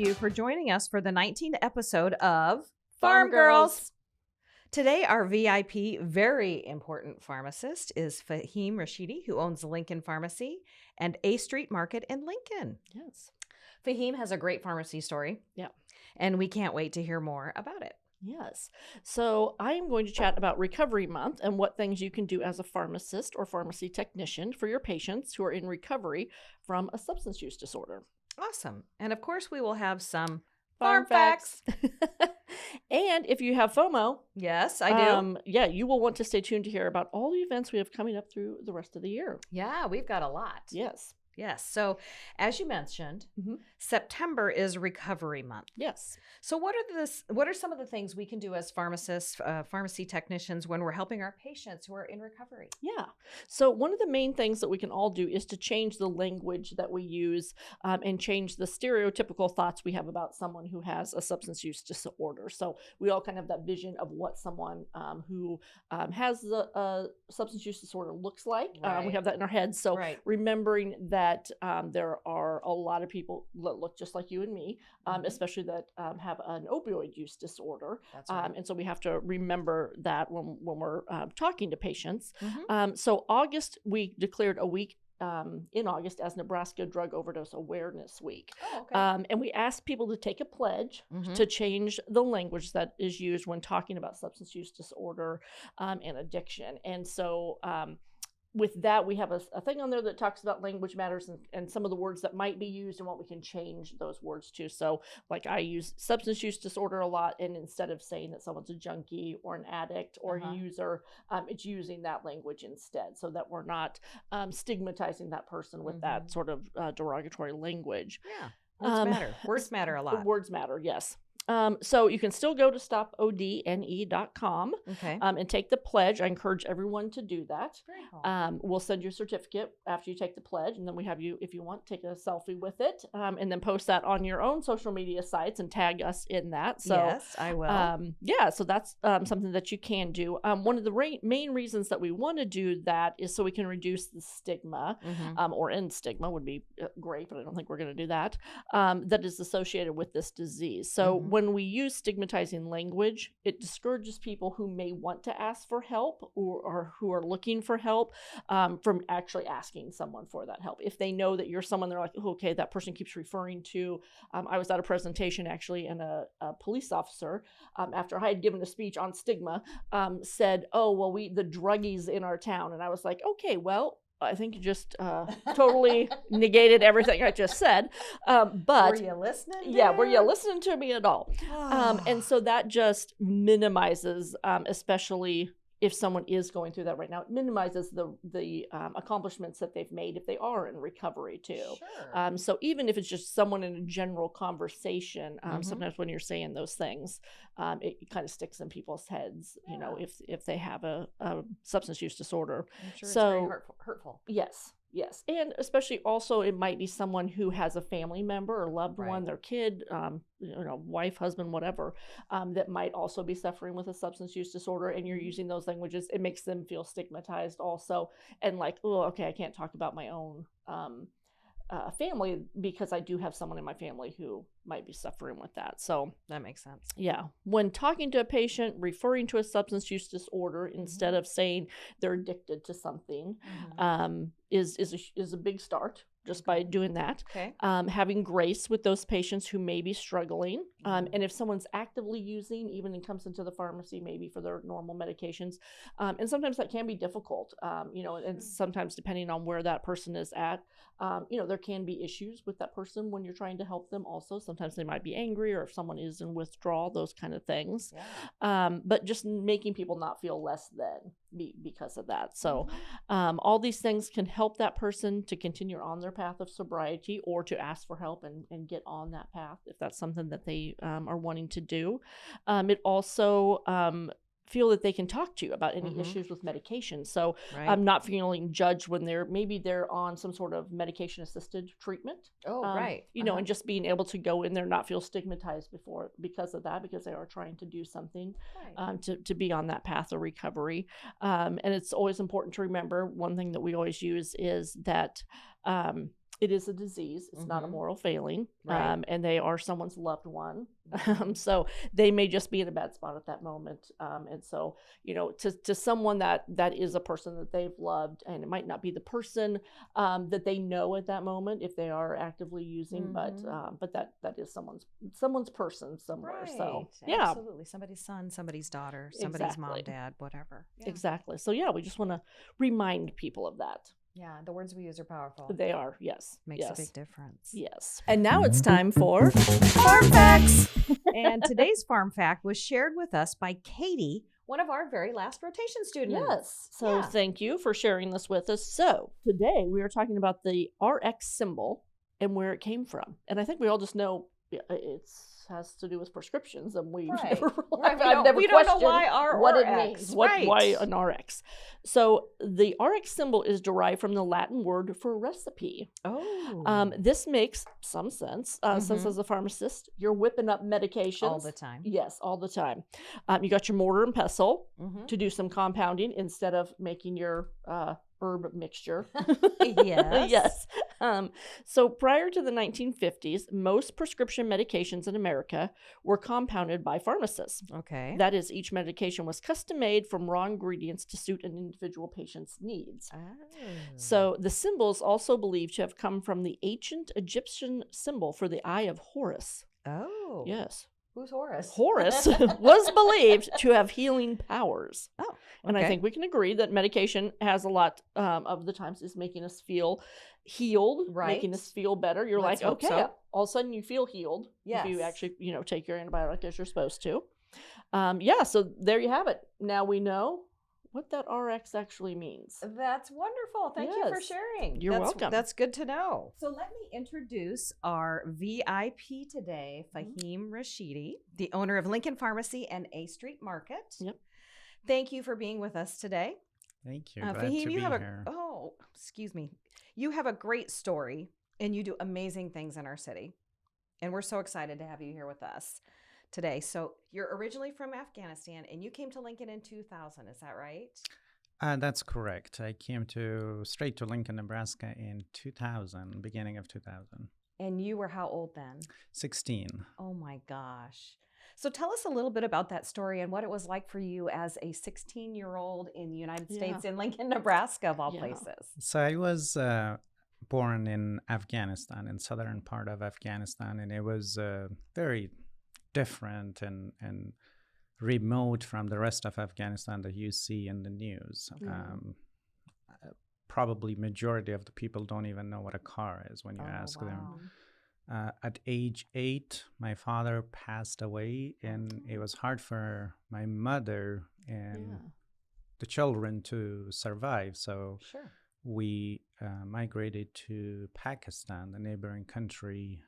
you for joining us for the 19th episode of Pharm Girls. Today, our VIP, very important pharmacist is Faheem Rashidi, who owns Lincoln Pharmacy and A Street Market in Lincoln. Yes. Faheem has a great pharmacy story. Yeah. And we can't wait to hear more about it. Yes. So I am going to chat about Recovery Month and what things you can do as a pharmacist or pharmacy technician for your patients who are in recovery from a substance use disorder. Awesome. And of course, we will have some Pharm Facts. And if you have FOMO, yes, I do. You will want to stay tuned to hear about all the events we have coming up through the rest of the year. Yeah, we've got a lot. Yes. Yes. So, as you mentioned, September is Recovery Month. Yes. So, what are some of the things we can do as pharmacists, pharmacy technicians, when we're helping our patients who are in recovery? Yeah. So, one of the main things that we can all do is to change the language that we use and change the stereotypical thoughts we have about someone who has a substance use disorder. So, we all kind of have that vision of what someone who has a substance use disorder looks like. Right. We have that in our heads. So, Right. remembering that there are a lot of people that look just like you and me, especially that have an opioid use disorder. That's right. And so we have to remember that when we're talking to patients. Mm-hmm. So August, we declared a week in August as Nebraska Drug Overdose Awareness Week. Oh, okay. And we asked people to take a pledge Mhm. to change the language that is used when talking about substance use disorder and addiction. And so with that, we have a thing on there that talks about language matters and some of the words that might be used and what we can change those words to. So like I use substance use disorder a lot, and instead of saying that someone's a junkie or an addict or a user, it's using that language instead so that we're not stigmatizing that person with that sort of derogatory language. Yeah. Words matter. Words matter a lot. Words matter, yes. So you can still go to stopodne.com Okay. and take the pledge. I encourage everyone to do that. Very cool. We'll send you a certificate after you take the pledge, and then we have you, if you want, take a selfie with it, and then post that on your own social media sites and tag us in that. So yes, I will. so that's something that you can do. One of the main reasons that we want to do that is so we can reduce the stigma, or end stigma would be great, but I don't think we're going to do that, that is associated with this disease. So when we use stigmatizing language, it discourages people who may want to ask for help or who are looking for help from actually asking someone for that help. If they know that you're someone, they're like, oh, okay, that person keeps referring to. I was at a presentation actually, and a police officer, after I had given a speech on stigma, said, oh, well, the druggies in our town. And I was like, okay, well, I think you just totally negated everything I just said. But were you listening? Yeah, were you listening to me at all? And so that just minimizes, especially if someone is going through that right now, it minimizes the accomplishments that they've made if they are in recovery too. Sure. So even if it's just someone in a general conversation, sometimes when you're saying those things, it kind of sticks in people's heads, you know, if they have a substance use disorder. I'm sure So, it's very hurtful. Yes. And especially also it might be someone who has a family member or loved Right. one, their kid, wife, husband, whatever, that might also be suffering with a substance use disorder, and you're using those languages. It makes them feel stigmatized also. And like, oh, okay, I can't talk about my own family because I do have someone in my family who might be suffering with that. So That makes sense. yeah, when talking to a patient, referring to a substance use disorder instead of saying they're addicted to something is a big start just by doing that. Okay. Having grace with those patients who may be struggling. And if someone's actively using, even and comes into the pharmacy maybe for their normal medications, and sometimes that can be difficult, and sometimes depending on where that person is at, there can be issues with that person when you're trying to help them also. Sometimes they might be angry, or if someone is in withdrawal, those kind of things. Yeah. But just making people not feel less than because of that. So all these things can help that person to continue on their path of sobriety or to ask for help and get on that path if that's something that they are wanting to do. It also feel that they can talk to you about any issues with medication. So Right. Not feeling judged when they're on some sort of medication assisted treatment. Oh, right. And just being able to go in there, not feel stigmatized because of that, because they are trying to do something Right. to be on that path of recovery. And it's always important to remember, one thing that we always use is that It is a disease. It's not a moral failing. Right. And they are someone's loved one. Mhm. So they may just be in a bad spot at that moment. And so, to someone that is a person that they've loved, and it might not be the person that they know at that moment if they are actively using, but that is someone's person somewhere. So Right. yeah, Absolutely. Somebody's son, somebody's daughter, somebody's mom, exactly. dad, whatever. Yeah. Exactly. So yeah, we just want to remind people of that. Yeah. The words we use are powerful. They are, yes. Makes a yes. big difference. Yes. And now it's time for Pharm Facts. And today's Pharm Fact was shared with us by Katie, one of our very last rotation students. Yes. So thank you for sharing this with us. So today we are talking about the RX symbol and where it came from. And I think we all just know it has to do with prescriptions, and we never, I've never we don't know questioned why what it RX. means. Why an RX? So the RX symbol is derived from the Latin word for recipe. Oh. This makes some sense, since as a pharmacist, you're whipping up medications. All the time. Yes, all the time. You got your mortar and pestle to do some compounding instead of making your herb mixture. Yes. Yes. So prior to the 1950s, most prescription medications in America were compounded by pharmacists. Okay. That is, each medication was custom made from raw ingredients to suit an individual patient's needs. Oh. So the symbol is also believed to have come from the ancient Egyptian symbol for the eye of Horus. Oh. Yes. Who's Horus? Horus was believed to have healing powers. Oh, okay. And I think we can agree that medication has a lot of the times is making us feel healed, making us feel better. You're Let's like, hope okay, so. all of a sudden you feel healed if you Yes. actually, take your antibiotic as you're supposed to. So there you have it. Now we know what that RX actually means. That's wonderful. Thank you for sharing. You're welcome. That's good to know. So let me introduce our VIP today, Faheem Rashidi, the owner of Lincoln Pharmacy and A Street Market. Yep. Thank you for being with us today. Thank you. Glad Faheem, to you be have here. You have a great story, and you do amazing things in our city. And we're so excited to have you here with us today. So you're originally from Afghanistan, and you came to Lincoln in 2000. Is that right? That's correct. I came straight to Lincoln, Nebraska in 2000, beginning of 2000. And you were how old then? 16. Oh my gosh. So tell us a little bit about that story and what it was like for you as a 16-year-old in the United States in Lincoln, Nebraska, of all places. So I was born in Afghanistan, in southern part of Afghanistan, and it was very different and remote from the rest of Afghanistan that you see in the news. Probably majority of the people don't even know what a car is when you ask them. At age 8, my father passed away, and it was hard for my mother and the children to survive. So we migrated to Pakistan, the neighboring country,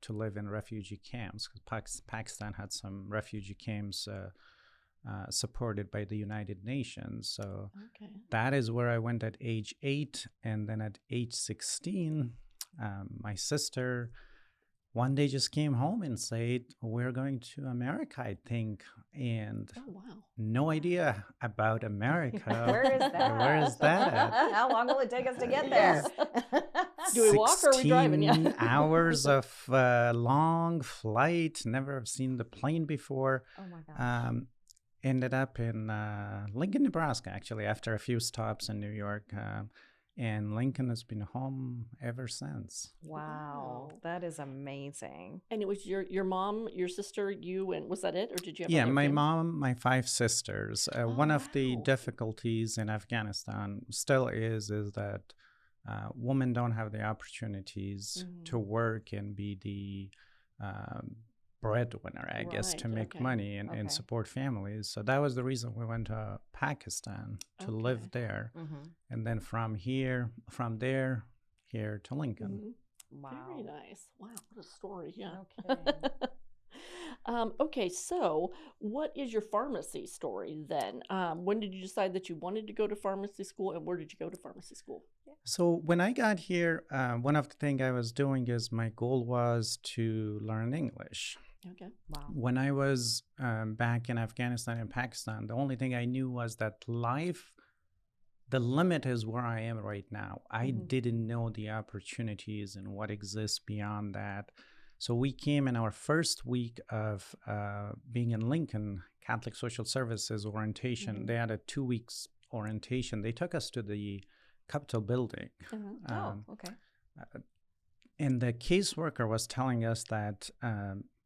to live in refugee camps, because Pakistan had some refugee camps supported by the United Nations. So that is where I went at age 8. And then at age 16, my sister one day just came home and said, we're going to America, I think. And no idea about America. Where is that? Where is that at? How long will it take us to get there? Do we walk or are we driving? 16 hours of long flight. Never have seen the plane before. Oh my gosh. Ended up in Lincoln, Nebraska, actually, after a few stops in New York. And Lincoln has been home ever since. Wow. That is amazing. And it was your mom, your sister, you, and was that it? Or did you have my family? mom, my 5 sisters. One of the difficulties in Afghanistan still is that women don't have the opportunities to work and be the breadwinner, I guess, to make money and support families. So that was the reason we went to Pakistan to live there. And then from there, here to Lincoln. Wow. Very nice. Wow, what a story. Yeah. Okay. So what is your pharmacy story then? When did you decide that you wanted to go to pharmacy school, and where did you go to pharmacy school? So when I got here, one of the things I was doing is my goal was to learn English. Okay. Wow. When I was back in Afghanistan and Pakistan, the only thing I knew was that life the limit is where I am right now. I Mhm. didn't know the opportunities and what exists beyond that. So we came in our first week of being in Lincoln Catholic Social Services orientation. Mhm. They had a 2 weeks orientation. They took us to the Capitol building. Okay. And the caseworker was telling us that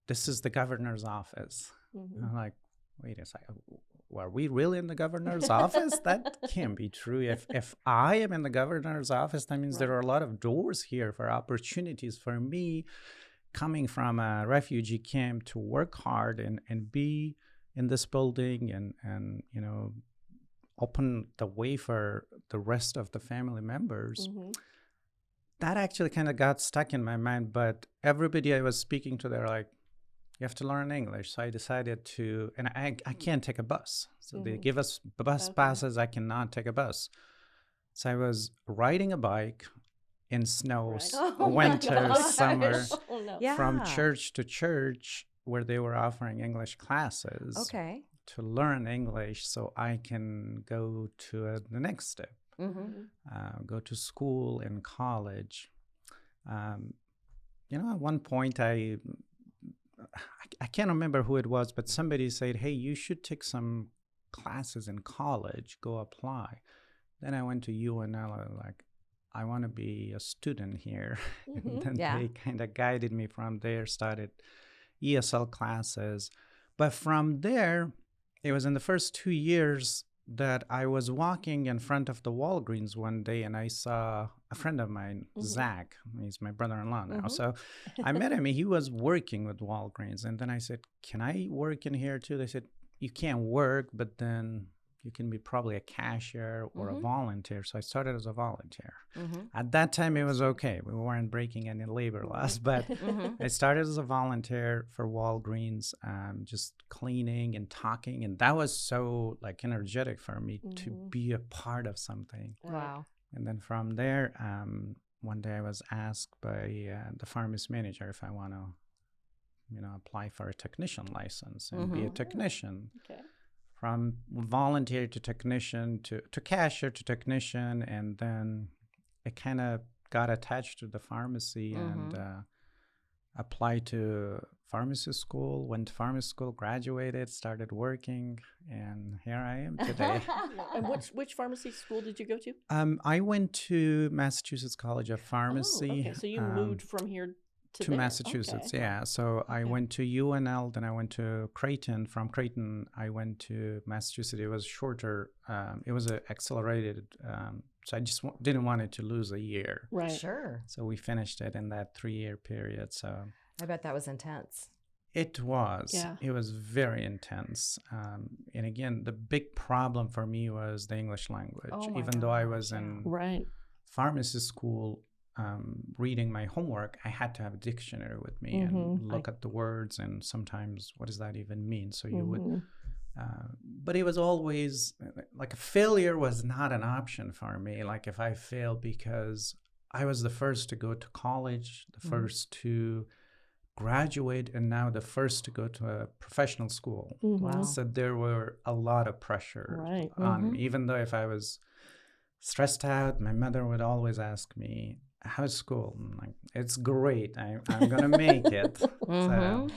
this is the governor's office. Mhm. I'm like, wait a second. Were we really in the governor's office? That can't be true. If I am in the governor's office, that means there are a lot of doors here for opportunities for me coming from a refugee camp to work hard and be in this building and open the way for the rest of the family members. Mhm. That actually kind of got stuck in my mind, but everybody I was speaking to, they're like, you have to learn English. So I decided to, and I can't take a bus. So they give us bus passes. I cannot take a bus. So I was riding a bike in snow, winter, summer, from church to church where they were offering English classes to learn English so I can go to the next step, go to school and college. At one point I can't remember who it was, but somebody said, hey, you should take some classes in college, go apply. Then I went to UNL, like, I want to be a student here. And then they kind of guided me from there, started ESL classes. But from there, it was in the first 2 years that I was walking in front of the Walgreens one day and I saw a friend of mine, Zach. He's my brother-in-law now. So I met him. He was working with Walgreens. And then I said, can I work in here too? They said, you can't work, but then you can be probably a cashier or a volunteer. So I started as a volunteer. At that time, it was okay. We weren't breaking any labor laws, but I started as a volunteer for Walgreens, just cleaning and talking. And that was so energetic for me to be a part of something. Wow. And then from there, one day I was asked by the pharmacy manager if I want to, apply for a technician license and be a technician. Okay. From volunteer to technician to cashier to technician, and then it kind of got attached to the pharmacy and applied to pharmacy school, went to pharmacy school, graduated, started working, and here I am today. And which pharmacy school did you go to? I went to Massachusetts College of Pharmacy. Okay, so you moved from here to Massachusetts, yeah. So I went to UNL, then I went to Creighton. From Creighton, I went to Massachusetts. It was shorter. It was accelerated. So I just didn't want it to lose a year. Right. Sure. So we finished it in that 3-year period. So I bet that was intense. It was. Yeah. It was very intense. And again, the big problem for me was the English language. Even though I was in pharmacy school, reading my homework, I had to have a dictionary with me and look at the words and sometimes what does that even mean? So you would, but it was always like a failure was not an option for me. Like if I failed because I was the first to go to college, the first to graduate, and now the first to go to a professional school. Wow. So there were a lot of pressure on me, even though if I was stressed out, my mother would always ask me, how's school? I'm like, it's great. I'm going to make it. So,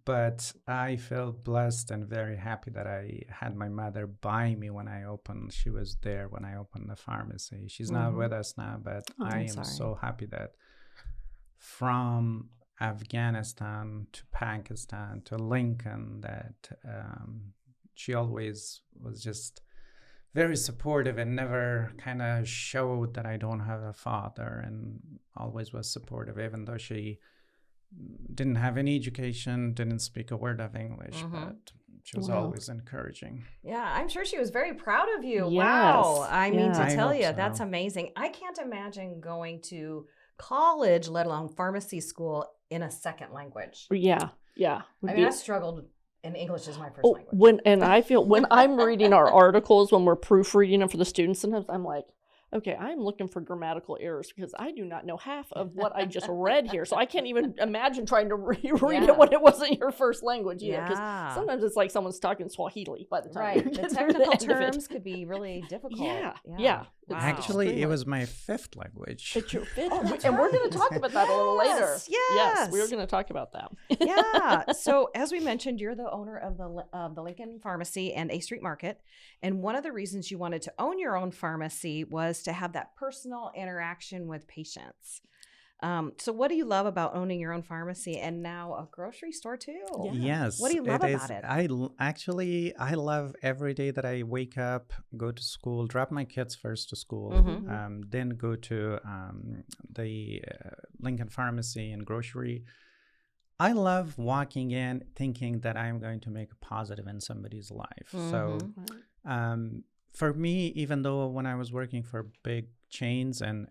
but I feel blessed and very happy that I had my mother by me when I opened. She was there when I opened the pharmacy. She's not with us now, but I am so happy that from Afghanistan to Pakistan to Lincoln, that she always was just very supportive and never kind of showed that I don't have a father, and always was supportive, even though she didn't have any education, didn't speak a word of English, but she was always encouraging. Yeah, I'm sure she was very proud of you. Yes. Wow. I mean, to tell you, so. that's amazing. I can't imagine going to college, let alone pharmacy school, in a second language. Yeah. I mean, I struggled, and English is my first language. I feel when I'm reading our articles, when we're proofreading them for the students, sometimes I'm like, Okay, I'm looking for grammatical errors because I do not know half of what I just read here. So I can't even imagine trying to read it when it wasn't your first language either. Because sometimes it's like someone's talking Swahili by the time you get the through the technical end of it. terms could be really difficult. Yeah. Wow. Actually, it was my 5th language. It's your 5th, and we're going to talk about that a little later. Yes, we're going to talk about that. Yeah. So as we mentioned, you're the owner of the Lincoln Pharmacy and A Street Market, and one of the reasons you wanted to own your own pharmacy was to have that personal interaction with patients. So what do you love about owning your own pharmacy and now a grocery store too? Yes. What do you love about it? I love every day that I wake up, go to school, drop my kids first to school, then go to the Lincoln Pharmacy and grocery. I love walking in thinking that I'm going to make a positive in somebody's life. So for me, even though when I was working for big chains and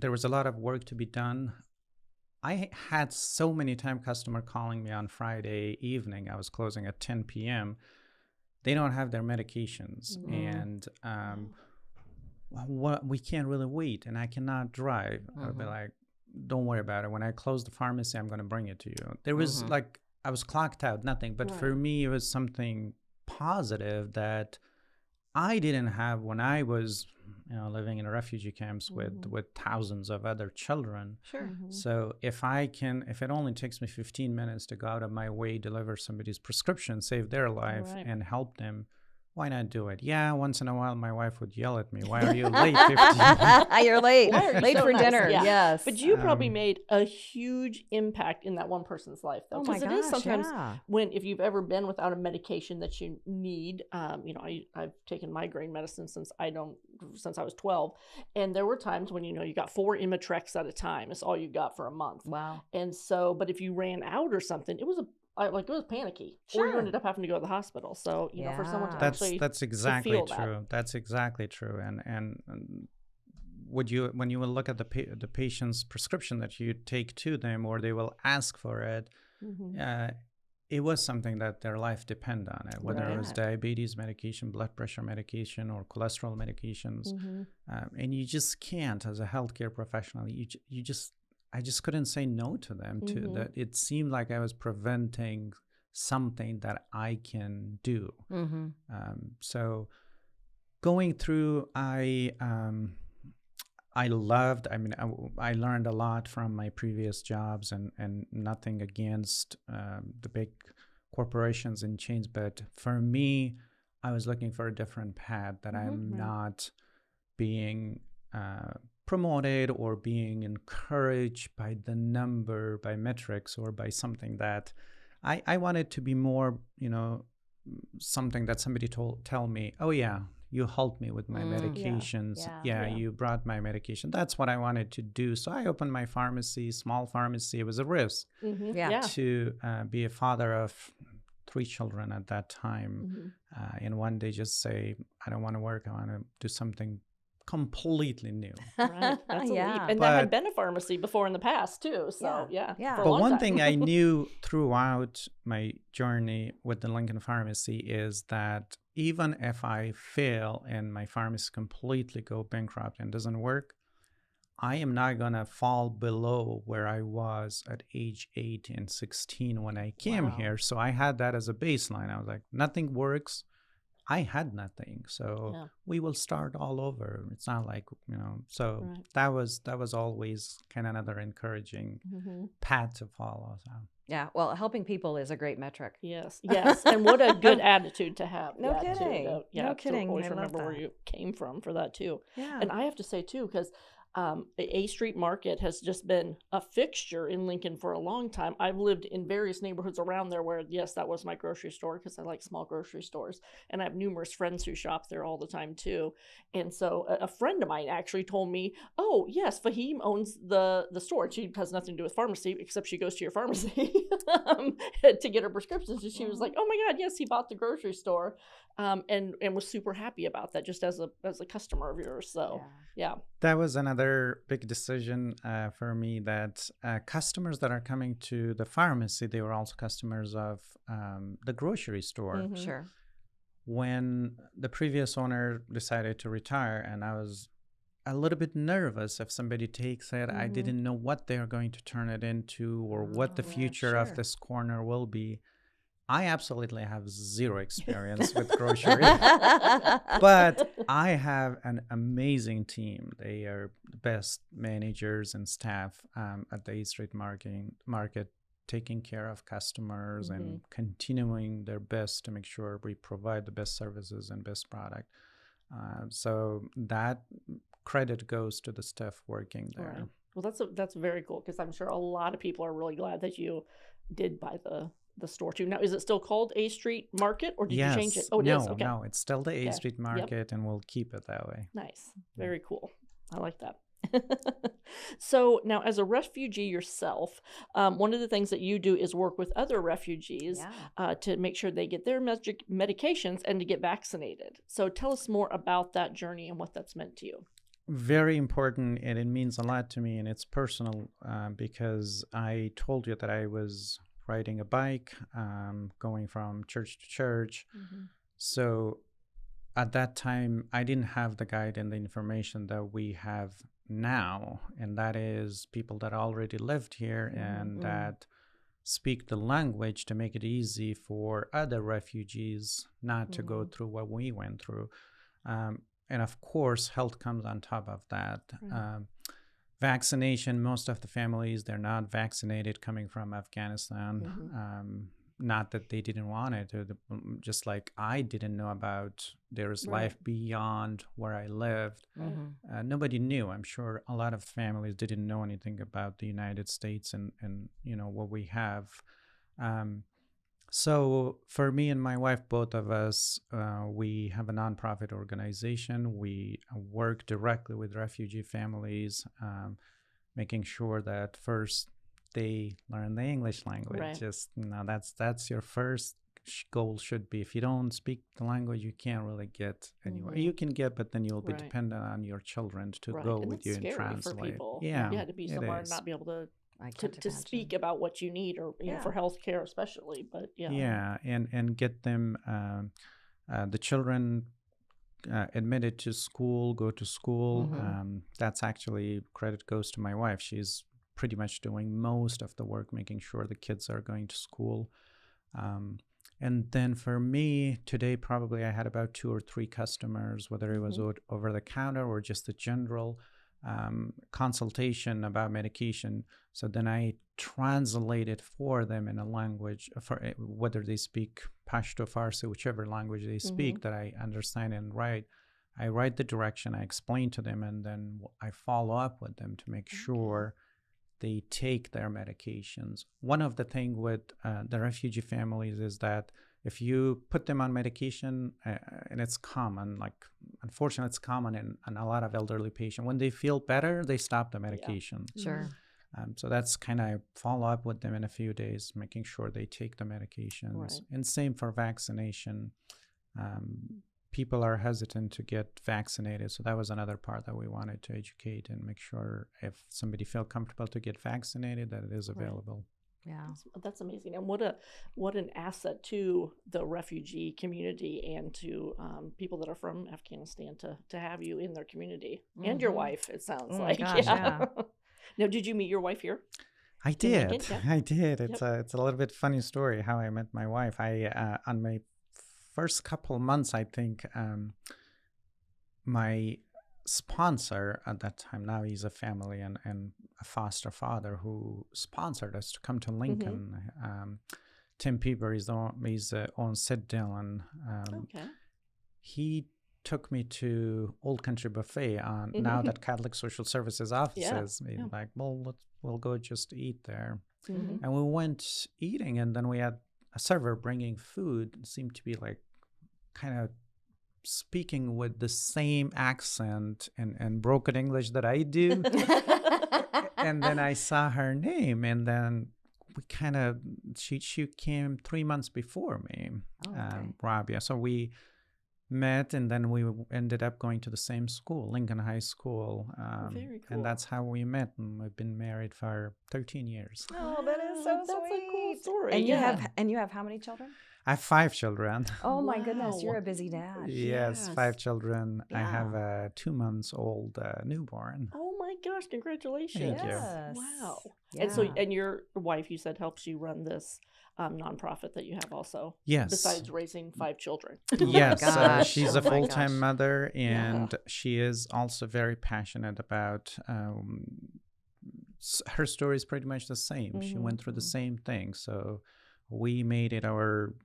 there was a lot of work to be done, I had so many customer calling me on Friday evening. I was closing at 10 p.m. They don't have their medications, and we can't really wait, and I cannot drive. I'll be like, don't worry about it. When I close the pharmacy, I'm going to bring it to you. There was like, I was clocked out, nothing. But for me, it was something positive that I didn't have when I was, living in refugee camps with thousands of other children. Sure. So if it only takes me 15 minutes to go out of my way, deliver somebody's prescription, save their life, and help them, why not do it? Yeah, once in a while, my wife would yell at me, why are you late 15 minutes? You're late. Why are you late so for nice? dinner. Yeah. Yes. But you probably made a huge impact in that one person's life, though. Because it is sometimes if you've ever been without a medication that you need, I've taken migraine medicine since I was 12. And there were times when, you got 4 Imitrex at a time. It's all you got for a month. Wow. And so, but if you ran out or something, it was panicky. Or you ended up having to go to the hospital. So, for someone to that's exactly true. That's exactly true. And when you will look at the patient's prescription that you take to them, or they will ask for it, it was something that their life depended on it, whether it was diabetes medication, blood pressure medication, or cholesterol medications. And you just can't, as a healthcare professional, I just couldn't say no to them. That it seemed like I was preventing something that I can do. So going through, I learned a lot from my previous jobs, and nothing against the big corporations and chains, but for me, I was looking for a different path, that I'm not being promoted or being encouraged by the number, by metrics, or by something that I wanted to be more, something that somebody tell me, oh yeah, you helped me with my medications. You brought my medication. That's what I wanted to do. So I opened my pharmacy, small pharmacy. It was a risk to be a father of 3 children at that time. And one day just say, I don't want to work. I want to do something completely new. Right. That's a leap. And that had been a pharmacy before in the past too. So But one thing I knew throughout my journey with the Lincoln Pharmacy is that even if I fail and my pharmacy completely go bankrupt and doesn't work, I am not going to fall below where I was at age 8 and 16 when I came here. So I had that as a baseline. I was like, nothing works. I had nothing, so we will start all over. It's not like, so that was always kind of another encouraging path to follow. So. Yeah, well, helping people is a great metric. Yes, and what a good attitude to have. No kidding. No kidding. To always remember where you came from for that too. Yeah. And I have to say too, because A Street Market has just been a fixture in Lincoln for a long time. I've lived in various neighborhoods around there where, yes, that was my grocery store because I like small grocery stores. And I have numerous friends who shop there all the time too. And so a friend of mine actually told me, oh, yes, Faheem owns the store. She has nothing to do with pharmacy except she goes to your pharmacy to get her prescriptions. And she was like, oh my God, yes, he bought the grocery store. And was super happy about that just as a customer of yours. So, yeah. That was another big decision for me, that customers that are coming to the pharmacy, they were also customers of the grocery store. Sure. when the previous owner decided to retire, and I was a little bit nervous if somebody takes it. I didn't know what they're going to turn it into or what the future of this corner will be. I absolutely have zero experience with grocery, but I have an amazing team. They are the best managers and staff at the East Street Market, taking care of customers and continuing their best to make sure we provide the best services and best product. So that credit goes to the staff working there. Right. Well, that's very cool, because I'm sure a lot of people are really glad that you did buy the store too. Now, is it still called A Street Market, or did you change it? Oh, it is. Okay. No, it's still the A Street Market, and we'll keep it that way. Nice. Very cool. I like that. So now, as a refugee yourself, one of the things that you do is work with other refugees to make sure they get their medications and to get vaccinated. So tell us more about that journey and what that's meant to you. Very important, and it means a lot to me, and it's personal because I told you that I was riding a bike, going from church to church. So at that time, I didn't have the guide and the information that we have now, and that is people that already lived here and that speak the language to make it easy for other refugees not to go through what we went through. And of course, health comes on top of that. Vaccination, most of the families, they're not vaccinated coming from Afghanistan. Not that they didn't want it, just like I didn't know about there's life beyond where I lived. Nobody knew. I'm sure a lot of families didn't know anything about the United States and you know what we have. So for me and my wife, both of us, we have a nonprofit organization. We work directly with refugee families, making sure that first they learn the English language. Just that's your first goal should be. If you don't speak the language, you can't really get anywhere. You can get, but then you'll be dependent on your children to go and with you and translate. For people. Yeah, to be somewhere and not be able to speak about what you need, or you know, for healthcare especially. But and get them the children admitted to school, go to school. That's actually credit goes to my wife. She's pretty much doing most of the work, making sure the kids are going to school. And then for me today, probably I had about 2 or 3 customers, whether it was over the counter or just the general consultation about medication. So then I translate it for them in a language, for whether they speak Pashto, Farsi, whichever language they speak that I understand and write. I write the direction, I explain to them, and then I follow up with them to make sure they take their medications. One of the things with the refugee families is that if you put them on medication, and it's common, like unfortunately it's common in a lot of elderly patients, when they feel better, they stop the medication. So that's kind of follow up with them in a few days, making sure they take the medications. And same for vaccination. People are hesitant to get vaccinated. So that was another part that we wanted to educate and make sure if somebody felt comfortable to get vaccinated, that it is available. Yeah, that's amazing. And what an asset to the refugee community and to people that are from Afghanistan to have you in their community and your wife, it sounds like. Gosh, Now, did you meet your wife here? I did. I did. It's a little bit funny story how I met my wife. I on my first couple months, I think, my sponsor at that time, now he's a family and a foster father who sponsored us to come to Lincoln. Tim Pieper, he's on Sid Dillon. He took me to Old Country Buffet on now that Catholic Social Services offices. Like, well, we'll go just eat there. And we went eating, and then we had a server bringing food. It seemed to be like kind of speaking with the same accent and broken English that I do. And then I saw her name, and then we kind of, she came 3 months before me, Rabia. So we met, and then we ended up going to the same school, Lincoln High School. Very cool. And that's how we met, and we've been married for 13 years. Oh, that is so That's sweet. a cool story. And you have how many children? I have 5 children. Oh my goodness, Wow. you're a busy dad. Yes, Yes. 5 children. I have Yeah. a 2 months old newborn. Oh my gosh, congratulations. Thank you. Yes. Wow. Yeah. And so, and your wife, you said, helps you run this nonprofit that you have also, Yes. besides raising 5 children. Yes, gosh. she's Oh a my full-time gosh. mother, Yeah. and she is also very passionate about her story is pretty much the same. She went through the same thing. So we made it our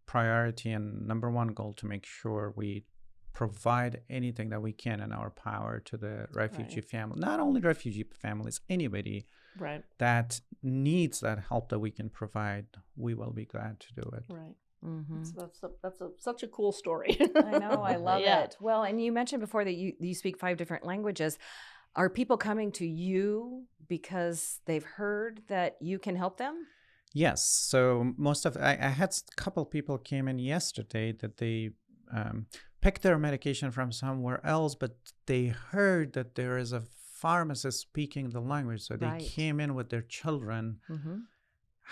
priority and number one goal to make sure we provide anything that we can in our power to the refugee family, not only refugee families, anybody Right. that needs that help that we can provide, we will be glad to do it. Right. Mm-hmm. So that's such a cool story. I know, I love Yeah. it. Well, and you mentioned before that you speak 5 different languages. Are people coming to you because they've heard that you can help them? Yes. So most of I had a couple people came in yesterday that they picked their medication from somewhere else, but they heard that there is a pharmacist speaking the language, so they Right. came in with their children, Mm-hmm.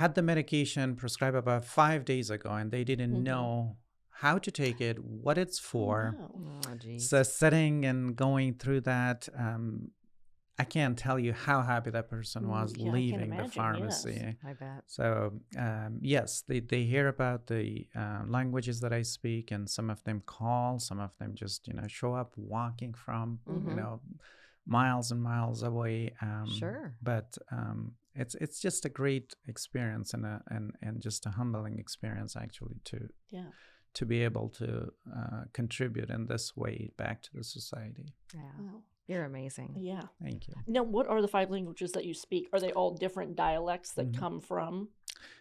had the medication prescribed about 5 days ago, and they didn't know how to take it, what it's for. Oh, wow. Oh, geez. So sitting and going through that, I can't tell you how happy that person was Yeah, I can leaving the imagine, pharmacy. yes. I bet. So yes, they hear about the languages that I speak, and some of them call, some of them just show up walking from miles and miles away. Sure. But it's just a great experience and just a humbling experience actually to be able to contribute in this way back to the society. Yeah. Wow. You're amazing. Yeah. Thank you. Now, what are the 5 languages that you speak? Are they all different dialects that come from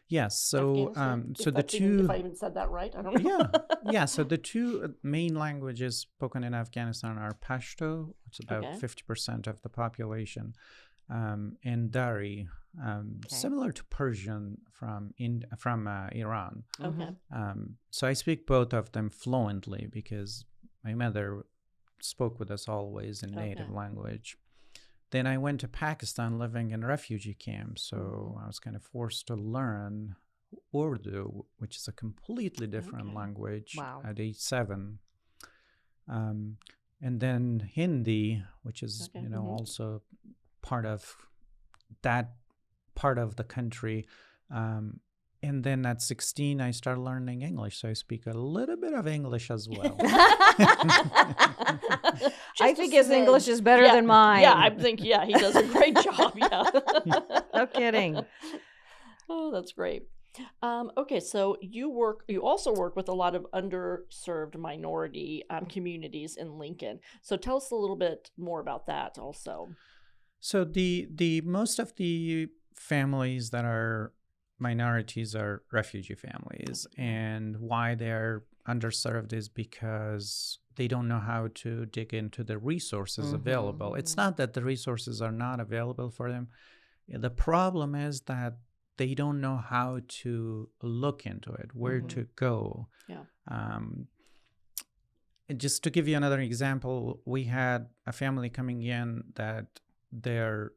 Yes. So Afghanistan? so If the that's even- two. if I even said that right, I don't know. Yeah. So the two main languages spoken in Afghanistan are Pashto, it's about Okay. 50% of the population, and Dari, similar to Persian from Iran. Okay. So I speak both of them fluently because my mother spoke with us always in native language. Then I went to Pakistan living in refugee camps, so I was kind of forced to learn Urdu, which is a completely different language at age 7. And then Hindi, which is also part of that part of the country. And then at 16, I started learning English, so I speak a little bit of English as well. I think his English is better than mine. Yeah, I think, he does a great job. Yeah. No kidding. Oh, that's great. Okay, so you also work with a lot of underserved minority communities in Lincoln. So tell us a little bit more about that also. So the most of the families that are minorities are refugee families, and why they're underserved is because they don't know how to dig into the resources available. It's not that the resources are not available for them. The problem is that they don't know how to look into it, where to go. Yeah. Just to give you another example, we had a family coming in that their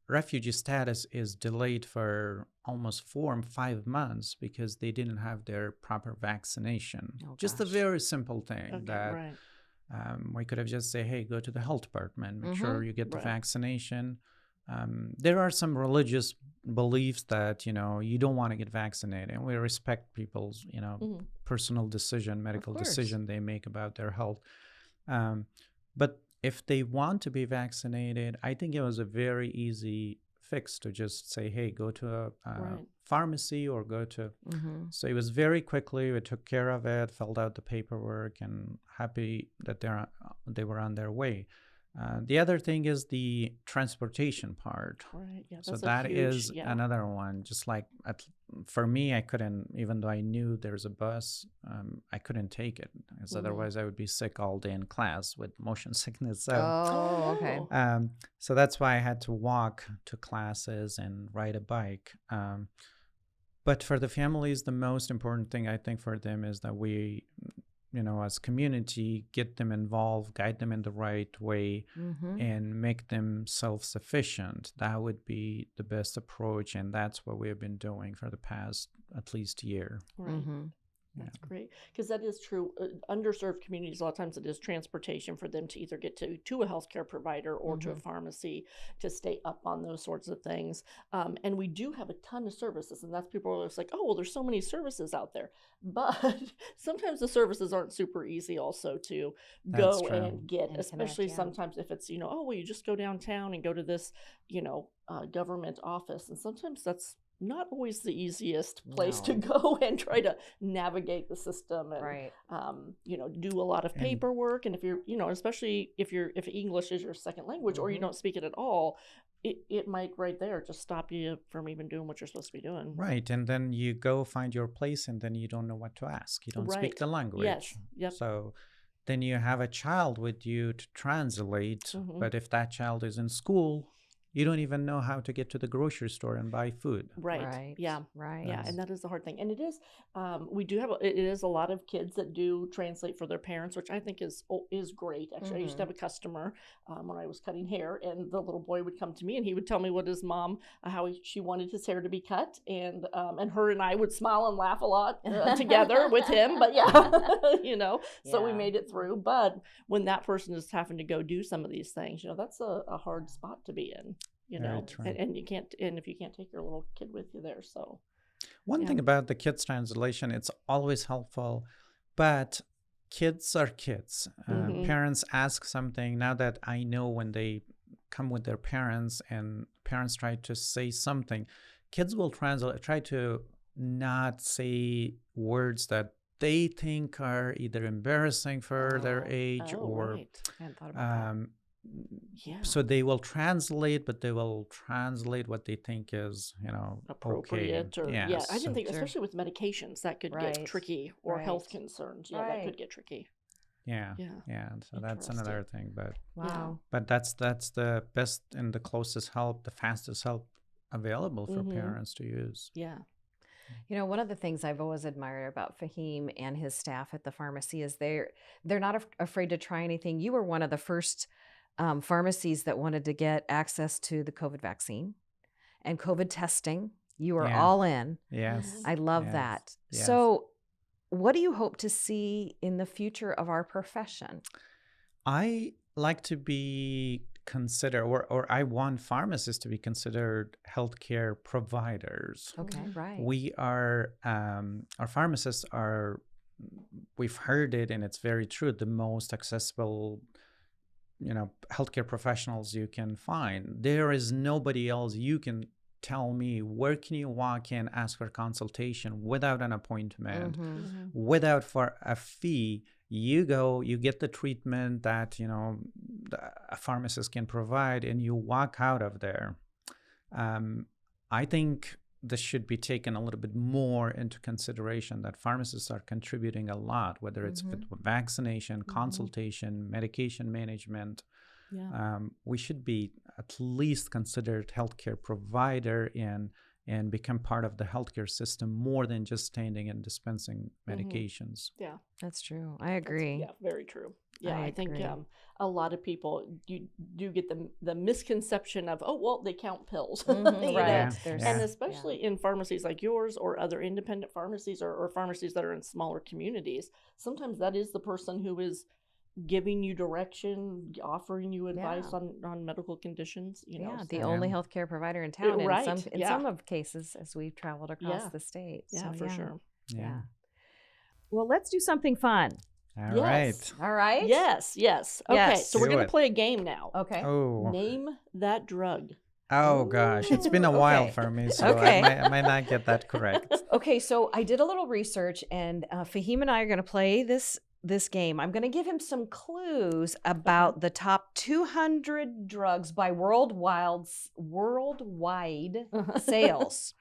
refugee status is delayed for almost 4 and 5 months because they didn't have their proper vaccination. Just a very simple thing that we could have just say, hey, go to the health department, make sure you get the vaccination. There are some religious beliefs that, you don't want to get vaccinated, and we respect people's, personal decision, medical decision they make about their health. But if they want to be vaccinated, I think it was a very easy fix to just say, hey, go to a pharmacy or go to. So it was very quickly, we took care of it, filled out the paperwork, and happy that they were on their way. The other thing is the transportation part. Right. Yeah, so that huge, is another one. Just like for me, I couldn't, even though I knew there's a bus, I couldn't take it, because otherwise I would be sick all day in class with motion sickness. So, so that's why I had to walk to classes and ride a bike. But for the families, the most important thing I think for them is that we, as community, get them involved, guide them in the right way, and make them self-sufficient. That would be the best approach, and that's what we have been doing for the past at least year. Right. That's great, because that is true. Underserved communities, a lot of times it is transportation for them to either get to a healthcare provider or to a pharmacy to stay up on those sorts of things. And we do have a ton of services, and that's people are always like, oh, well, there's so many services out there. But sometimes the services aren't super easy also to That's go true. and get, And especially connect, yeah. sometimes if it's, oh, well, you just go downtown and go to this, government office. And sometimes that's not always the easiest place to No. go and try to navigate the system and Right. do a lot of And paperwork. And if you're, especially if English is your second language or you don't speak it at all, it might right there just stop you from even doing what you're supposed to be doing. right, and then you go find your place, and then you don't know what to ask. You don't speak Right. the language. Yes. Yep. So then you have a child with you to translate, but if that child is in school, you don't even know how to get to the grocery store and buy food. Right. Right. Yeah. Right. Yeah, and that is the hard thing. And it is, we do have, it is a lot of kids that do translate for their parents, which I think is great. Actually, I used to have a customer when I was cutting hair, and the little boy would come to me and he would tell me what his mom, she wanted his hair to be cut, and her and I would smile and laugh a lot together with him. But so we made it through. But when that person is having to go do some of these things, that's a hard spot to be in. Very true. And you can't, and if you can't take your little kid with you there, so One thing about the kids translation, it's always helpful, but kids are kids. Parents ask something. Now that I know, when they come with their parents and parents try to say something, kids will try to not say words that they think are either embarrassing for their age or right. I hadn't thought about that. so they will translate, but they will translate what they think is, appropriate. okay. Or I didn't think, Sure. especially with medications, that could Right. get tricky, or Right. health concerns. Yeah, that Right. could get tricky. Yeah. Yeah. So that's another thing, Wow. but that's the best and the closest help, the fastest help available for parents to use. Yeah. One of the things I've always admired about Faheem and his staff at the pharmacy is they're not afraid to try anything. You were one of the first pharmacies that wanted to get access to the COVID vaccine and COVID testing. You were all in. Yes. I love Yes. that. Yes. So what do you hope to see in the future of our profession? I like to be considered, or I want pharmacists to be considered healthcare providers. Okay, right. We are, our pharmacists are, we've heard it, and it's very true, the most accessible healthcare professionals you can find. There is nobody else you can tell me where can you walk in, ask for consultation without an appointment, without for a fee. You go, you get the treatment that a pharmacist can provide, and you walk out of there. I think this should be taken a little bit more into consideration, that pharmacists are contributing a lot, whether it's with vaccination, consultation, medication management. We should be at least considered healthcare provider and become part of the healthcare system more than just standing and dispensing medications. Yeah, that's true. I agree. Very true. Yeah, I think agree. a lot of people you do get the misconception of, oh, well, they count pills, Right. And especially in pharmacies like yours or other independent pharmacies or pharmacies that are in smaller communities, sometimes that is the person who is giving you direction, offering you advice on medical conditions. The only healthcare provider in town. Right. In some of cases, as we've traveled across the state. Yeah, for sure. Yeah. Well, let's do something fun. All right. All right. Yes. Okay, Yes. so we're Do going it. to play a game now. Okay. Oh. Name that drug. Oh gosh, it's been a while Okay. for me, so Okay. I might not get that correct. Okay, so I did a little research, and Faheem and I are going to play this game. I'm going to give him some clues about the top 200 drugs by worldwide sales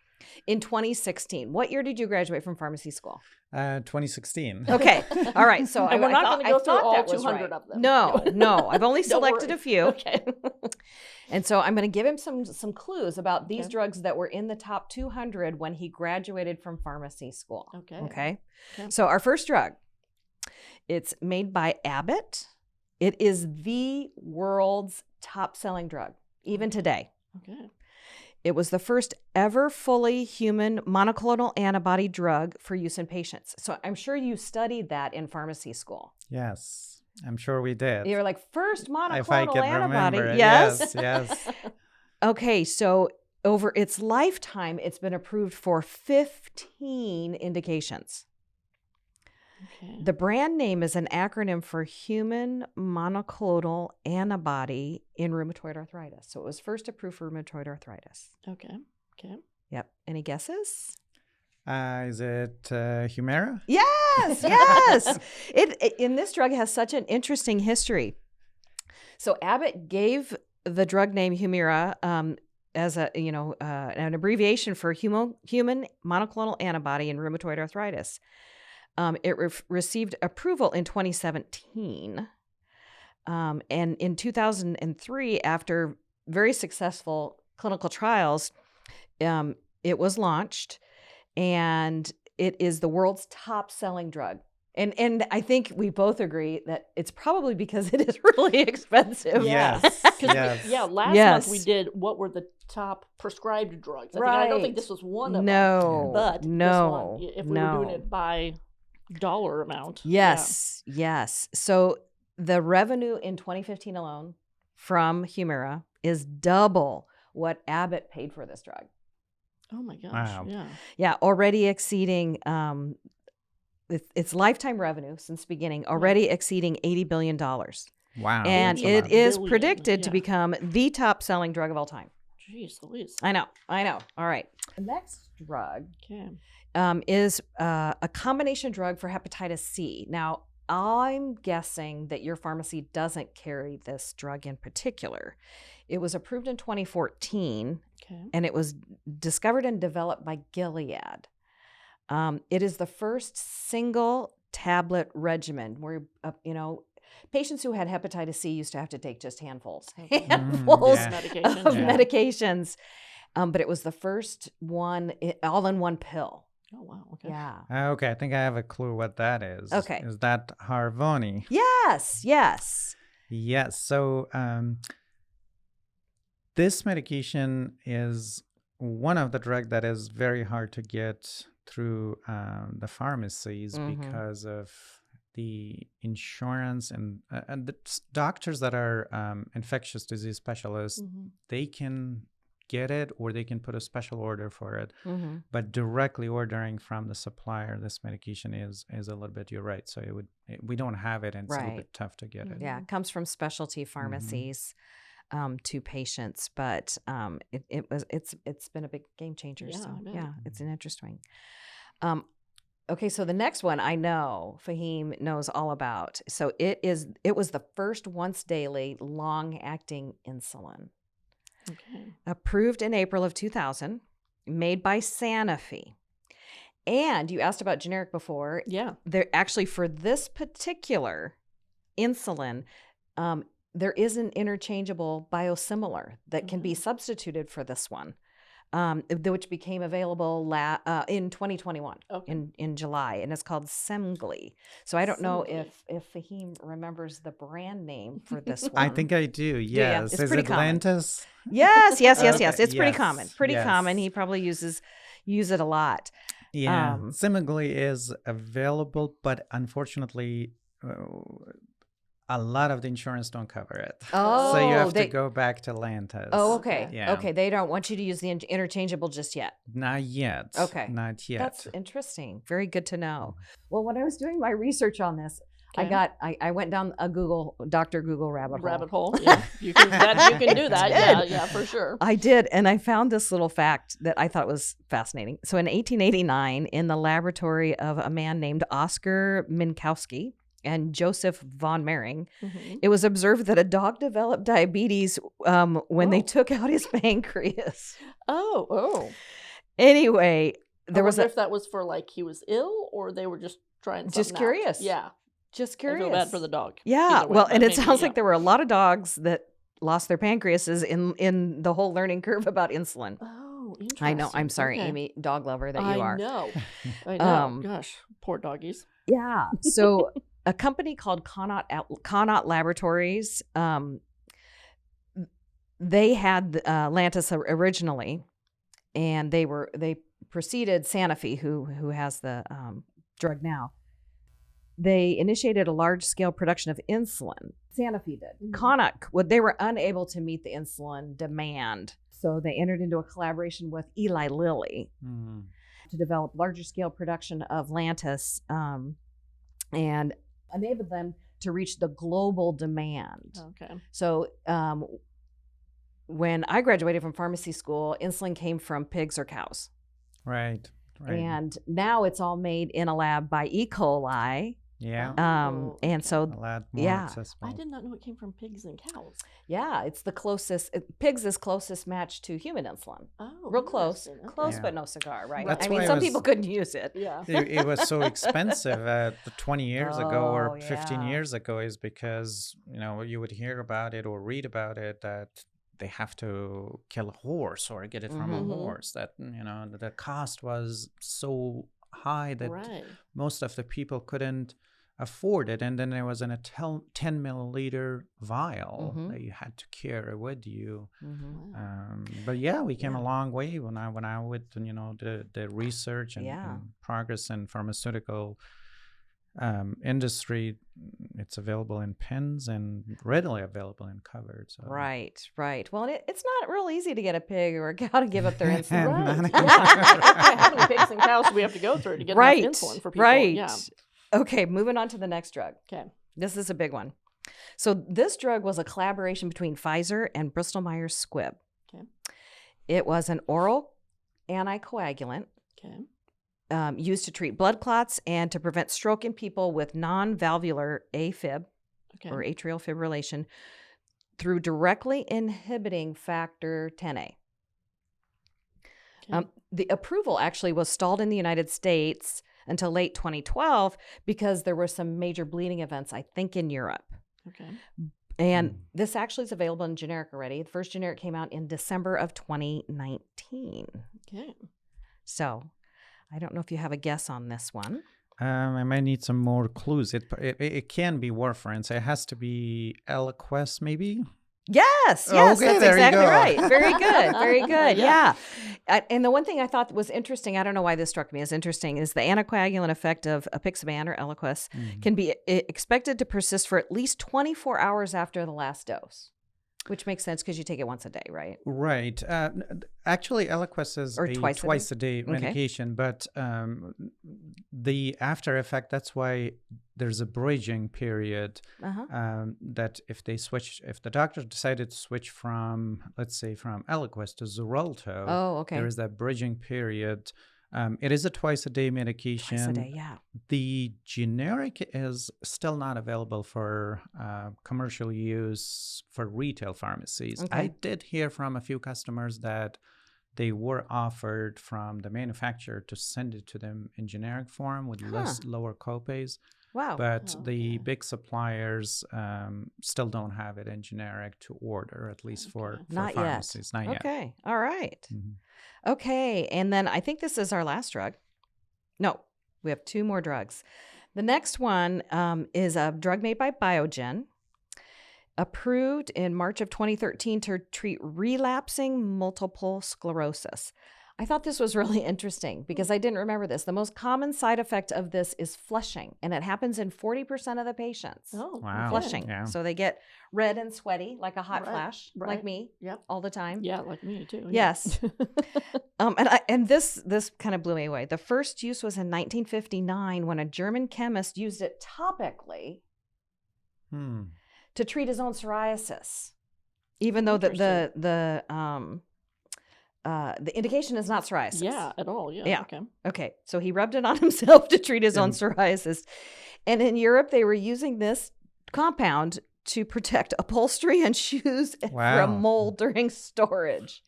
in 2016. What year did you graduate from pharmacy school? 2016. Okay. All right. So And we're not going to go through all that was 200 right. of them. No. I've only Don't selected worry. a few. Okay. And so I'm going to give him some clues about these drugs that were in the top 200 when he graduated from pharmacy school. Okay. So our first drug, it's made by Abbott. It is the world's top selling drug, even today. Okay. It was the first ever fully human monoclonal antibody drug for use in patients. So I'm sure you studied that in pharmacy school. Yes, I'm sure we did. You were like, first If I monoclonal can antibody. remember it. Yes. Yes. Okay, so over its lifetime, it's been approved for 15 indications. Okay. The brand name is an acronym for Human Monoclonal Antibody in Rheumatoid Arthritis. So it was first approved for rheumatoid arthritis. Okay. Yep. Any guesses? Is it Humira? Yes, yes. And this drug has such an interesting history. So Abbott gave the drug name Humira as an abbreviation for human monoclonal antibody in rheumatoid arthritis. It received approval in 2017. And in 2003, after very successful clinical trials, it was launched, and it is the world's top-selling drug. And I think we both agree that it's probably because it is really expensive. Yes. Last month we did what were the top prescribed drugs. I don't think this was one of them. But this one, if we were doing it by dollar amount. Yes. So the revenue in 2015 alone from Humira is double what Abbott paid for this drug. Oh my gosh. Wow. Yeah, already exceeding its lifetime revenue since beginning, already exceeding $80 billion. Wow. And it is predicted to become the top-selling drug of all time. Jeez Louise. I know. All right. The next drug Okay. is a combination drug for hepatitis C. Now, I'm guessing that your pharmacy doesn't carry this drug in particular. It was approved in 2014, and it was discovered and developed by Gilead. It is the first single tablet regimen where, patients who had hepatitis C used to have to take just handfuls of medications. But it was the first one all in one pill. Oh, wow. Okay. Yeah. Okay, I think I have a clue what that is. Okay. Is that Harvoni? Yes. Yes. So this medication is one of the drugs that is very hard to get through the pharmacies because of the insurance and the doctors that are infectious disease specialists. They can get it or they can put a special order for it, but directly ordering from the supplier this medication is a little bit, you're right, so we don't have it, and it's a little bit tough to get it. Yeah, it comes from specialty pharmacies to patients, but it's been a big game changer. It's an interesting. Okay, so the next one I know Faheem knows all about. So it was the first once daily long-acting insulin. Okay. Approved in April of 2000, made by Sanofi. And you asked about generic before. Yeah. They're actually, for this particular insulin, there is an interchangeable biosimilar that can be substituted for this one, which became available in 2021 in July, and it's called Semglee. So I don't know if Faheem remembers the brand name for this one. I think I do. Yes, It's is pretty it common. Lantus? Yes. It's pretty Yes, common. Common. He probably use it a lot. Yeah, Semglee is available, but unfortunately, a lot of the insurance don't cover it. Oh, so you have to go back to Lantus. Oh, okay. Yeah. Okay, they don't want you to use the interchangeable just yet. Not yet. Okay. Not yet. That's interesting. Very good to know. Well, when I was doing my research on this, I went down a Dr. Google rabbit hole. Yeah, you can do that. Yeah, for sure. I did, and I found this little fact that I thought was fascinating. So in 1889, in the laboratory of a man named Oscar Minkowski and Joseph von Mering, it was observed that a dog developed diabetes when they took out his pancreas. Oh. Anyway, I wonder if that was for like he was ill or they were just trying something just curious. out. Yeah. Just curious. I feel bad for the dog. Yeah. Way, well, and it maybe, sounds like there were a lot of dogs that lost their pancreases in the whole learning curve about insulin. Oh, interesting. I know. I'm sorry, Amy, dog lover that you are. I know. Gosh, poor doggies. Yeah. So a company called Connaught Laboratories they had Lantus originally, and they preceded Sanofi, who has the drug now. They initiated a large-scale production of insulin. Sanofi did. They were unable to meet the insulin demand, so they entered into a collaboration with Eli Lilly to develop larger-scale production of Lantus and enabled them to reach the global demand. Okay. So when I graduated from pharmacy school, insulin came from pigs or cows. Right. And now it's all made in a lab by E. coli. Yeah. And so a lot more accessible. I did not know it came from pigs and cows. Yeah, it's the closest. Pigs is closest match to human insulin. Oh, real close, okay. but no cigar, right? That's I mean, why some people couldn't use it. Yeah, it was so expensive 20 years ago or 15 yeah. years ago, is because you would hear about it or read about it that they have to kill a horse or get it from a horse. That the cost was so high that most of the people couldn't afford it, and then there was in a 10 milliliter vial that you had to carry with you. But yeah, we came a long way when I with the research and progress in pharmaceutical industry. It's available in pens and readily available in cupboards. So. Right. Well, it's not real easy to get a pig or a cow to give up their insulin. How many pigs and cows do we have to go through to get enough insulin for people? Right. Yeah. Okay, moving on to the next drug. Okay. This is a big one. So this drug was a collaboration between Pfizer and Bristol Myers Squibb. Okay. It was an oral anticoagulant used to treat blood clots and to prevent stroke in people with non-valvular AFib or atrial fibrillation through directly inhibiting factor 10A. The approval actually was stalled in the United States until late 2012 because there were some major bleeding events, I think, in Europe. Okay. And this actually is available in generic already. The first generic came out in December of 2019. Okay. So I don't know if you have a guess on this one. I might need some more clues. It can be warfarin, so it has to be Eliquis, maybe? Yes, okay, that's there exactly you go. right. Very good. Yeah. And the one thing I thought was interesting, I don't know why this struck me as interesting, is the anticoagulant effect of apixaban or Eliquis can be expected to persist for at least 24 hours after the last dose, which makes sense because you take it once a day, right? Right. Actually, Eliquis is a twice a day medication, but the after effect, that's why there's a bridging period that if the doctor decided to switch from, let's say, from Eliquis to Xarelto, there is that bridging period. It is a twice a day medication. Twice a day, yeah. The generic is still not available for commercial use for retail pharmacies. I did hear from a few customers that they were offered from the manufacturer to send it to them in generic form with lower copays. Wow. But the big suppliers still don't have it in generic to order, at least for pharmacies. Not yet. Okay. All right. Okay. And then I think this is our last drug. No, we have two more drugs. The next one is a drug made by Biogen, approved in March of 2013 to treat relapsing multiple sclerosis. I thought this was really interesting because I didn't remember this. The most common side effect of this is flushing, and it happens in 40% of the patients. Oh, wow. Flushing. Yeah. So they get red and sweaty like a hot flash, like me, all the time. Yeah, like me too. Yes. And this kind of blew me away. The first use was in 1959 when a German chemist used it topically to treat his own psoriasis, even though the indication is not psoriasis. Yeah, at all. Yeah. Okay. So he rubbed it on himself to treat his own psoriasis. And in Europe, they were using this compound to protect upholstery and shoes from mold during storage.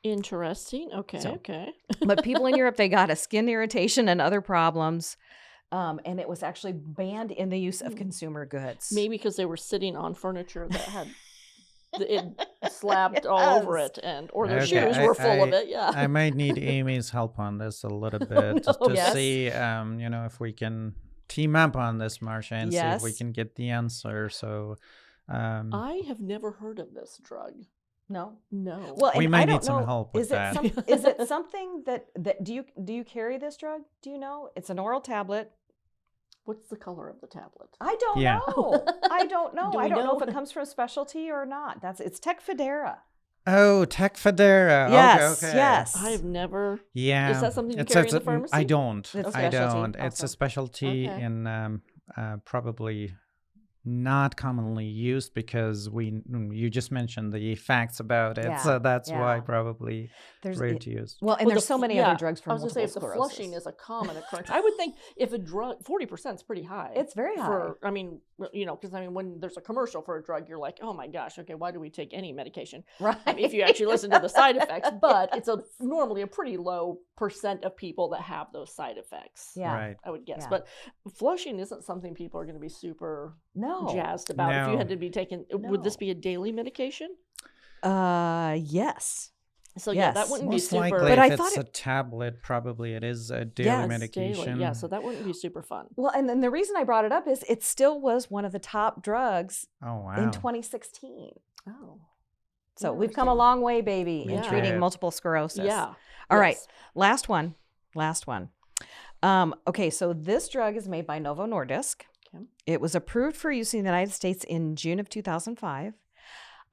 Interesting. Okay. But people in Europe, they got a skin irritation and other problems. And it was actually banned in the use of consumer goods. Maybe because they were sitting on furniture that had it slapped all over it, or their shoes were full of it. Yeah. I might need Amy's help on this a little bit to see, if we can team up on this, Marcia, and see if we can get the answer. So, I have never heard of this drug. No. No. Well, We and might I don't need some know. help with Is it that. is it something that do you carry this drug? Do you know? It's an oral tablet. What's the color of the tablet? I don't Yeah. know. I don't know. Do we I don't know if know? it comes from specialty or not. It's Tecfidera. Oh, Tecfidera. Yes, Okay. yes. I've never. Yeah. Is that something you It's carry in a- the pharmacy? I don't. It's I specialty don't. It's a also. specialty Okay. in probably not commonly used because you just mentioned the facts about it, Yeah, so that's why yeah. probably There's rare to use. well, and Well, there's so many other drugs for I was gonna say multiple if the sclerosis. flushing is a common occurrence, I would think if a drug 40% is pretty high. It's very high. For I mean, because I mean when there's a commercial for a drug, you're like, oh my gosh, okay, why do we take any medication? Right. If you actually listen to the side effects, but it's normally a pretty low percent of people that have those side effects. Yeah. Right. I would guess, Yeah. but flushing isn't something people are going to be super No. jazzed about. If you No. had to be taken, would this No. be a daily medication? Yes. So yeah, that Yes. wouldn't be Most super. likely, But if I it's thought a tablet, probably it is a daily yeah, it's medication. daily. Yeah, so that wouldn't be super fun. Well, and then the reason I brought it up is it still was one of the top drugs Oh wow. in 2016. Oh, So we've come a Interesting. long way, baby, in Yeah. treating Yeah. multiple sclerosis. yeah. All right. Yes. Last one. Okay, so this drug is made by Novo Nordisk. Okay. It was approved for use in the United States in June of 2005.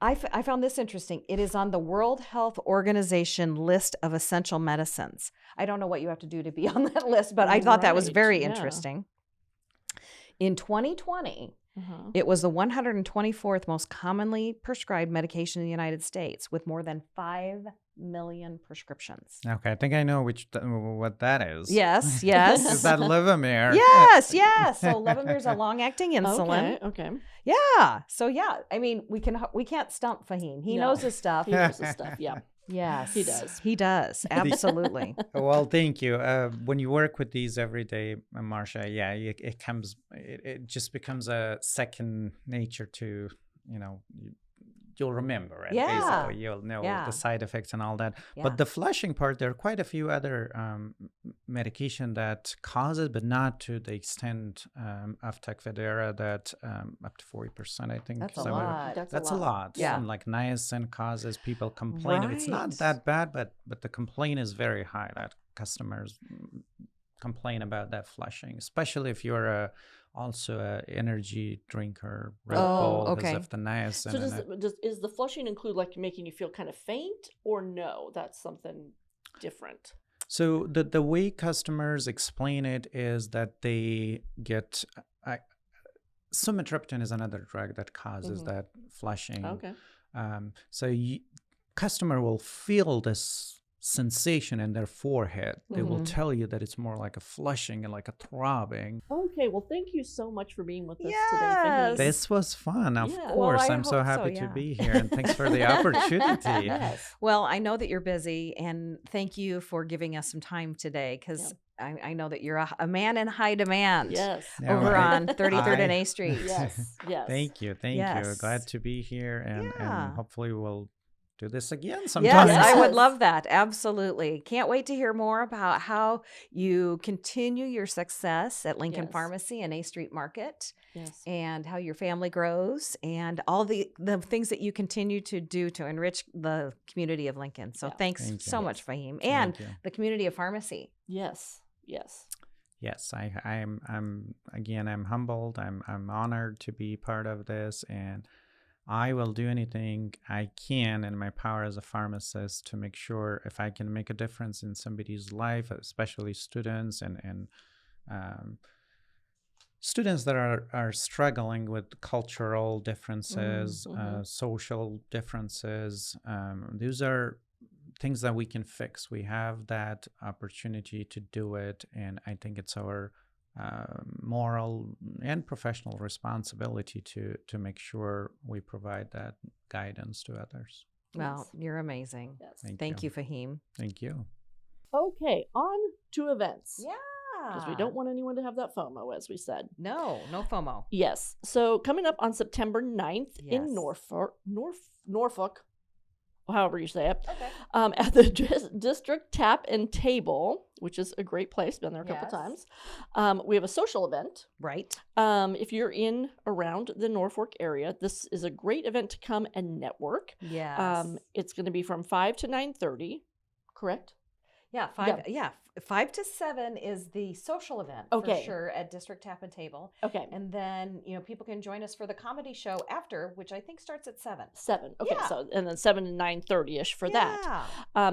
I found this interesting. It is on the World Health Organization list of essential medicines. I don't know what you have to do to be on that list, but I thought that was Right, very yeah. interesting. In 2020, Uh-huh. it was the 124th most commonly prescribed medication in the United States with more than 5 million prescriptions. Okay, I think I know what that is. Yes, yes. Is that Levemir? Yes, yes. So Levemir is a long-acting insulin. Okay. Yeah. So yeah, I mean, we can't stump Faheem. He No. knows his stuff. He knows his stuff. Yeah. Yes, He does. He does. Absolutely. Well, thank you. When you work with these every day, Marcia, yeah, it just becomes a second nature to, you'll remember it. Yeah. Basically, you'll know Yeah. the side effects and all that. Yeah. But the flushing part, there are quite a few other medication that causes, but not to the extent of Tecfidera that up to 40%, I think. That's a somewhere. lot. That's a lot. Yeah. And like niacin causes people complain. It's not Right. that bad, but the complaint is very high that customers complain about that flushing, especially if you're also a energy drinker, Red Oh, Bull, okay. because of the niacin. So in it. is the flushing include like making you feel kind of faint, or no? That's something different. So the way customers explain it is that they get sumatriptan is another drug that causes Mhm. that flushing. Okay. So customer will feel this sensation in their forehead. They will Mhm. tell you that it's more like a flushing and like a throbbing. Okay. Well, thank you so much for being with us Yes. today, Faheem. This was fun, of Yeah. Well, course. I I'm so hope so, happy to yeah. be here, and thanks for the opportunity. Yes. Well, I know that you're busy, and thank you for giving us some time today because I know that you're a man in high demand Yes. Yeah, over right. on 33rd and A Street. Yes. Yes. Thank you. Yes. Glad to be here, and Yeah. hopefully we'll do this again Yes, sometime. I would Yes. love that. Absolutely. Can't wait to hear more about how you continue your success at Lincoln Yes. Pharmacy and A Street Market Yes. and how your family grows and all the things that you continue to do to enrich the community of Lincoln. So Yeah. thanks Thank you. so much, Faheem, and Thank you. the community of pharmacy. Yes. Yes. Yes, I'm humbled. I'm honored to be part of this, and I will do anything I can in my power as a pharmacist to make sure if I can make a difference in somebody's life, especially students and students that are struggling with cultural differences, mhm. social differences. These are things that we can fix. We have that opportunity to do it, and I think it's our moral and professional responsibility to make sure we provide that guidance to others. Well, Yes. you're amazing. Yes. Thank you, Faheem. Thank you. Okay. On to events. Yeah. Because we don't want anyone to have that FOMO, as we said. No FOMO. Yes. So coming up on September 9th Yes. in Norfolk. however you say it, Okay. at the District Tap and Table, which is a great place. Been there a couple Yes. times. We have a social event. Right. If you're in around the Norfolk area, this is a great event to come and network. Yes. It's going to be from 5 to 9:30, correct? Yeah, 5 to 7 is the social event for Okay. sure at District Tap and Table. Okay. And then, people can join us for the comedy show after, which I think starts at 7. 7. Okay, Yeah. so and then 7 to 9:30ish for that.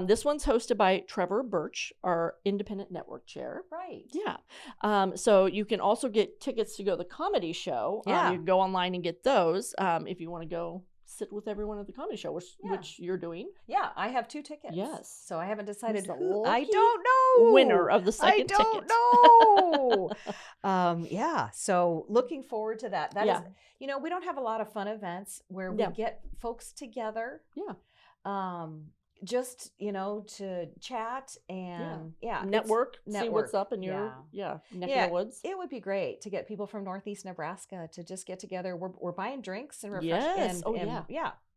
This one's hosted by Trevor Birch, our independent network chair. Right. Yeah. So you can also get tickets to go to the comedy show. Yeah. You can go online and get those if you want to go sit with everyone at the comedy show, which you're doing. Yeah, I have 2 tickets. Yes. So I haven't decided Who's the who. I lucky don't know. winner of the second ticket. I don't know. Yeah. So looking forward to that. That is, we don't have a lot of fun events where we get folks together. Yeah. Just, to chat and network, see what's up in your neck of the woods. It would be great to get people from Northeast Nebraska to just get together. We're buying drinks and Yes.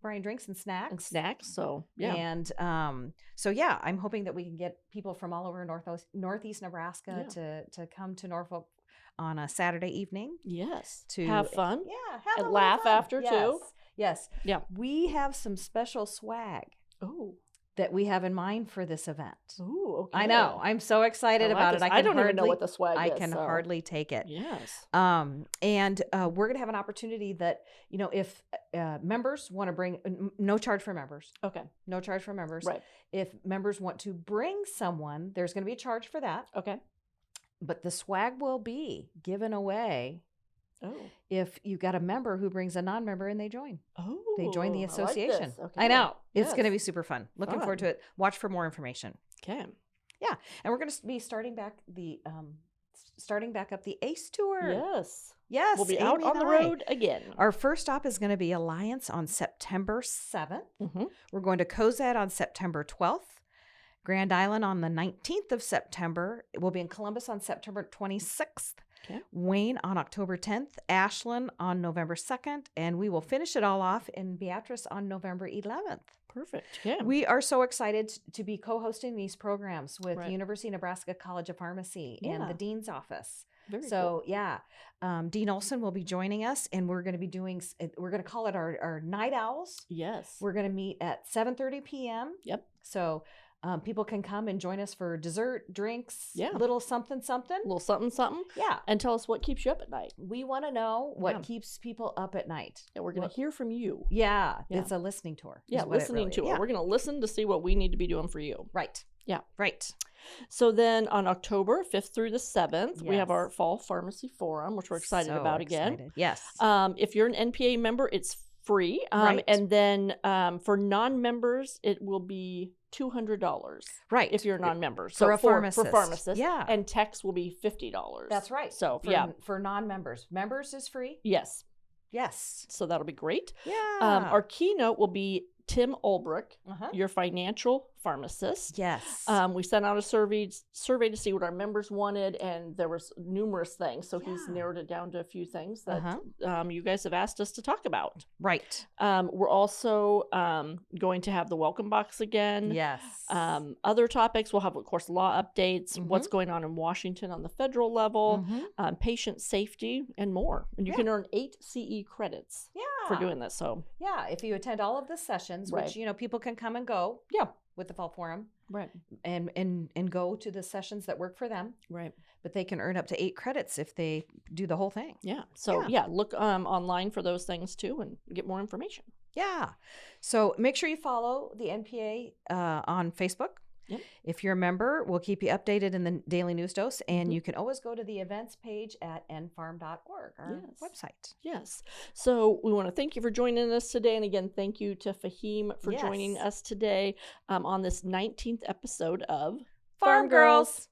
buying drinks and snacks. So yeah. And I'm hoping that we can get people from all over Northeast Nebraska to come to Norfolk on a Saturday evening. Yes. To have fun. Yeah. And laugh after too. Yes. Yeah. We have some special swag. Oh. That we have in mind for this event. Ooh, okay. I know. I'm so excited about it. I don't even know what the swag is. I can hardly take it. Yes. And we're going to have an opportunity that, if members want to bring, no charge for members. Okay. No charge for members. Right. If members want to bring someone, there's going to be a charge for that. Okay. But the swag will be given away. Oh. If you got a member who brings a non-member and they join. Oh. They join the association. I like this. I know. It's Yes. going to be super fun. Looking forward to it. Watch for more information. Okay. Yeah. And we're going to be starting back up the ACE tour. Yes. Yes. We'll be Amy out on and the I. road again. Our first stop is going to be Alliance on September 7th. Mm-hmm. We're going to Cozad on September 12th. Grand Island on the 19th of September. We'll be in Columbus on September 26th. Okay. Wayne on October 10th, Ashland on November 2nd, and we will finish it all off in Beatrice on November 11th. Perfect. Yeah. We are so excited to be co-hosting these programs with Right. the University of Nebraska College of Pharmacy and the Dean's Office. Very cool. Dean Olson will be joining us, and we're going to be we're going to call it our Night Owls. Yes. We're going to meet at 7:30 p.m. Yep. So people can come and join us for dessert, drinks, Yeah. little something, something. A little something, something. Yeah. And tell us what keeps you up at night. We want to know what keeps people up at night. And we're going to hear from you. Yeah. Yeah. It's a listening tour. Yeah, listening to it. We're going to listen to see what we need to be doing for you. Right. Yeah. Right. So then on October 5th through the 7th, we have Yes. our Fall Pharmacy Forum, which we're excited about again. Excited. Yes. If you're an NPA member, it's free. Right. And then for non-members, it will be $200. Right. If you're a non-member. For So a pharmacist. For pharmacists. Yeah. And techs will be $50. That's right. So, For non-members. Members is free? Yes. Yes. So that'll be great. Yeah. Our keynote will be Tim Ulbrich, Uh-huh. your financial pharmacist. Yes. We sent out a survey to see what our members wanted, and there was numerous things. So he's narrowed it down to a few things that you guys have asked us to talk about. Right. We're also going to have the welcome box again. Yes. Other topics, we'll have, of course, law updates, what's going on in Washington on the federal level, patient safety, and more. And you can earn 8 CE credits for doing this. So if you attend all of the sessions, which people can come and go. With the Fall Forum, right, and go to the sessions that work for them, right. But they can earn up to 8 credits if they do the whole thing. Yeah. So look online for those things too, and get more information. Yeah. So make sure you follow the NPA on Facebook. Yep. If you're a member, we'll keep you updated in the daily news dose, and you can always go to the events page at npharm.org, our website. Yes. So we want to thank you for joining us today. And again, thank you to Faheem for joining us today on this 19th episode of Pharm Girls.